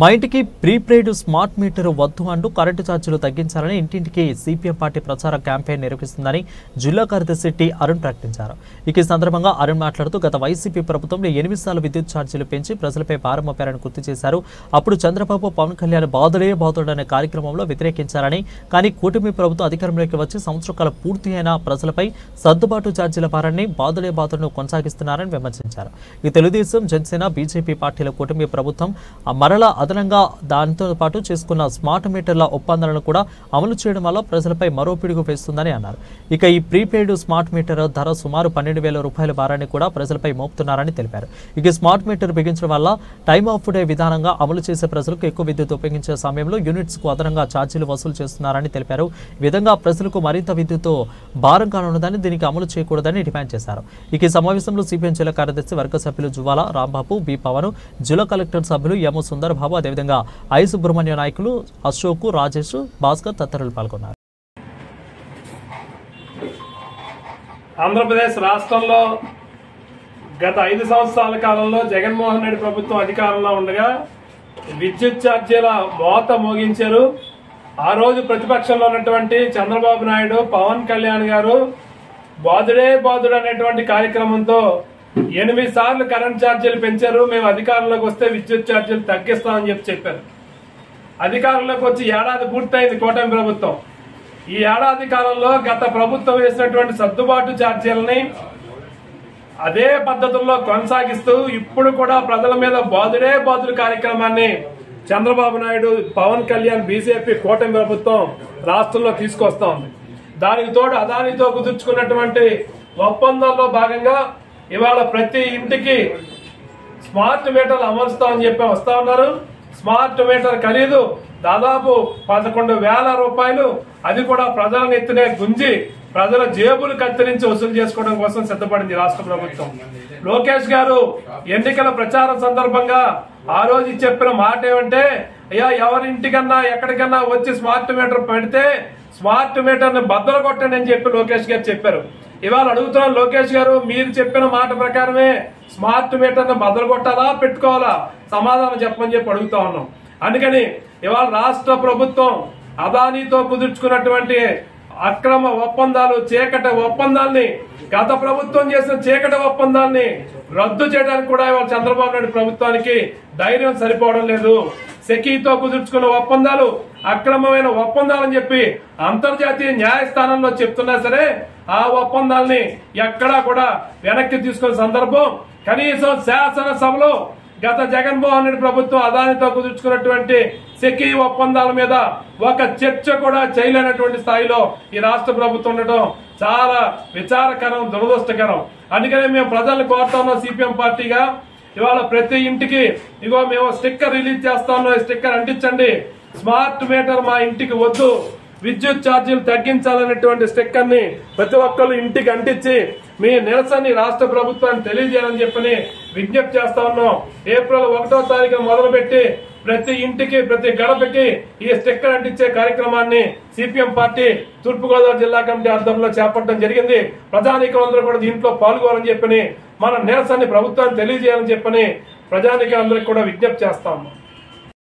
మా ఇంటికి prepaid smart meter వద్దు అంటూ కరెంటు ఛార్జీలు తగ్గించాలని ఇంటింటికి సిపిఎం పార్టీ ప్రచార క్యాంపెయిన్ నిర్వహిస్తుందని జిల్లా కార్యదర్శి టి అరుణ్ ప్రకటించారు. ఈ సందర్భంగా అరుణ్ మాట్లాడుతూ గత వైసీపీ ప్రభుత్వంలో 8 సార్లు విద్యుత్ ఛార్జీలు పెంచి ప్రజలపై భారం మోపారని గుర్తు చేశారు. అప్పుడు చంద్రబాబు పవన్ కళ్యాణ్ బాధుడే బాధుడు అనే కార్యక్రమంలో వ్యతిరేకించారని, కానీ కూటమి ప్రభుత్వం అధికారంలోకి వచ్చి సంవత్సర కాలం పూర్తి అయిన ప్రజలపై సర్దుబాటు ఛార్జీల భారాన్ని బాధుడే బాధుడును కొనసాగిస్తున్నారని విమర్శించారు. ఈ తెలుగుదేశం, జనసేన, బీజేపీ పార్టీల కూటమి ప్రభుత్వం మరలా అదనంగా దానితో పాటు చేసుకున్న స్మార్ట్ మీటర్ల ఒప్పందాలను కూడా అమలు చేయడం వల్ల ప్రజలపై మరో పిడుగు వేస్తుందని అన్నారు. ఇక ఈ ప్రీపెయిడ్ స్మార్ట్ మీటర్ ధర సుమారు 12,000 రూపాయల భారాన్ని కూడా ప్రజలపై మోపుతున్నారని తెలిపారు. ఇక స్మార్ట్ మీటర్ బిగించడం వల్ల టైమ్ ఆఫ్ డే విధానంగా అమలు చేసే ప్రజలకు ఎక్కువ విద్యుత్ ఉపయోగించే సమయంలో యూనిట్స్ కు అదనంగా ఛార్జీలు వసూలు చేస్తున్నారని తెలిపారు. ఈ విధంగా ప్రజలకు మరింత విద్యుత్ భారం కానున్నదని, దీనికి అమలు చేయకూడదని డిమాండ్ చేశారు. ఇక ఈ సమావేశంలో సిపిఎం జిల్లా కార్యదర్శి వర్గ సభ్యులు జువాల రాంబాబు, బి పవన్, జిల్లా కలెక్టర్ సభ్యులు ఎం సుందర్ బాబు, అదేవిధంగా ఐ సుబ్రహ్మణ్య నాయకులు అశోక్, రాజేష్, భాస్కర్ తదితరులు పాల్గొన్నారు. ఆంధ్రప్రదేశ్ రాష్ట్రంలో గత 5 సంవత్సరాల కాలంలో జగన్మోహన్ రెడ్డి ప్రభుత్వం అధికారంలో ఉండగా విద్యుత్ ఛార్జీల మోత మోగించారు. ఆ రోజు ప్రతిపక్షంలో ఉన్నటువంటి చంద్రబాబు నాయుడు, పవన్ కళ్యాణ్ గారు బాధుడే బాధుడు అనేటువంటి కార్యక్రమంతో 8 సార్లు కరెంట్ ఛార్జీలు పెంచారు. మేము అధికారంలోకి వస్తే విద్యుత్ ఛార్జీలు తగ్గిస్తామని చెప్పారు. అధికారంలోకి వచ్చి ఏడాది పూర్తయింది కూటమి ప్రభుత్వం. ఈ ఏడాది కాలంలో గత ప్రభుత్వం వేసినటువంటి సర్దుబాటు ఛార్జీలని అదే పద్ధతుల్లో కొనసాగిస్తూ ఇప్పుడు కూడా ప్రజల మీద బాధుడే బాధుడు కార్యక్రమాన్ని చంద్రబాబు నాయుడు, పవన్ కళ్యాణ్, బీజేపీ కూటమి ప్రభుత్వం రాష్ట్రంలో తీసుకొస్తా ఉంది. దానికి తోడు అదానితో కుదుర్చుకున్నటువంటి ఒప్పందంలో భాగంగా ఇవాళ ప్రతి ఇంటికి స్మార్ట్ మీటర్లు అమలుస్తామని చెప్పి వస్తా ఉన్నారు. స్మార్ట్ మీటర్ ఖరీదు దాదాపు 11,000 రూపాయలు. అది కూడా ప్రజల నెత్తినే గుంజి ప్రజల జేబులు కత్తిరించి వసూలు చేసుకోవడం కోసం సిద్ధపడింది రాష్ట్ర ప్రభుత్వం. లోకేష్ గారు ఎన్నికల ప్రచారం సందర్భంగా ఆ రోజు చెప్పిన మాట ఏమంటే, అయ్యా ఎవరింటికన్నా ఎక్కడికన్నా వచ్చి స్మార్ట్ మీటర్ పెడితే స్మార్ట్ మీటర్ ని బద్దలు కొట్టండి అని చెప్పి లోకేష్ గారు చెప్పారు. ఇవాళ అడుగుతున్నాం, లోకేష్ గారు మీరు చెప్పిన మాట ప్రకారమే స్మార్ట్ మీటర్ ని బద్దలు కొట్టాలా, పెట్టుకోవాలా, సమాధానం చెప్పమని చెప్పి అడుగుతా ఉన్నాం. అందుకని ఇవాళ రాష్ట్ర ప్రభుత్వం అదానితో కుదుర్చుకున్నటువంటి అక్రమ ఒప్పందాలు, చీకటి ఒప్పందాల్ని, గత ప్రభుత్వం చేసిన చీకటి ఒప్పందాల్ని రద్దు చేయడానికి కూడా ఇవాళ చంద్రబాబు నాయుడు ప్రభుత్వానికి ధైర్యం సరిపోవడం లేదు. సెకీతో కుదుర్చుకున్న ఒప్పందాలు అక్రమమైన ఒప్పందాలని చెప్పి అంతర్జాతీయ న్యాయస్థానంలో చెప్తున్నా సరే ఆ ఒప్పందాల్ని ఎక్కడా కూడా వెనక్కి తీసుకునే సందర్భం కనీసం శాసనసభలో గత జగన్మోహన్ రెడ్డి ప్రభుత్వం అదానితో కుదుర్చుకున్నటువంటి సెకీ ఒప్పందాల మీద ఒక చర్చ కూడా చేయలేనటువంటి స్థాయిలో ఈ రాష్ట్ర ప్రభుత్వం ఉండటం చాలా విచారకరం, దురదృష్టకరం. అందుకనే మేము ప్రజలను కోరుతా ఉన్నాం, సిపిఎం పార్టీగా ఇవాళ ప్రతి ఇంటికి ఇగో మేము స్టిక్కర్ రిలీజ్ చేస్తా ఉన్నాం, స్టిక్కర్ అంటించండి, స్మార్ట్ మీటర్ మా ఇంటికి వద్దు, విద్యుత్ ఛార్జీలు తగ్గించాలనేటువంటి స్టిక్కర్ ని ప్రతి ఒక్కరు ఇంటికి అంటించి మీ నిరసనని రాష్ట్ర ప్రభుత్వాన్ని తెలియజేయాలని చెప్పని విజ్ఞప్తి చేస్తా ఉన్నాం. ఏప్రిల్ 1వ తారీఖున మొదలుపెట్టి ప్రతి ఇంటికి, ప్రతి గడపకి ఈ స్టిక్కర్ అంటించే కార్యక్రమాన్ని సిపిఎం పార్టీ తూర్పుగోదావరి జిల్లా కమిటీ ఆధ్వర్యంలో చేపట్టడం జరిగింది. ప్రజానీకులందరూ కూడా దీంట్లో పాల్గొనాలని చెప్పని, మన నిరసనని ప్రభుత్వాన్ని తెలియజేయాలని చెప్పని ప్రజానీకులందరికీ కూడా విజ్ఞప్తి చేస్తా ఉన్నాం.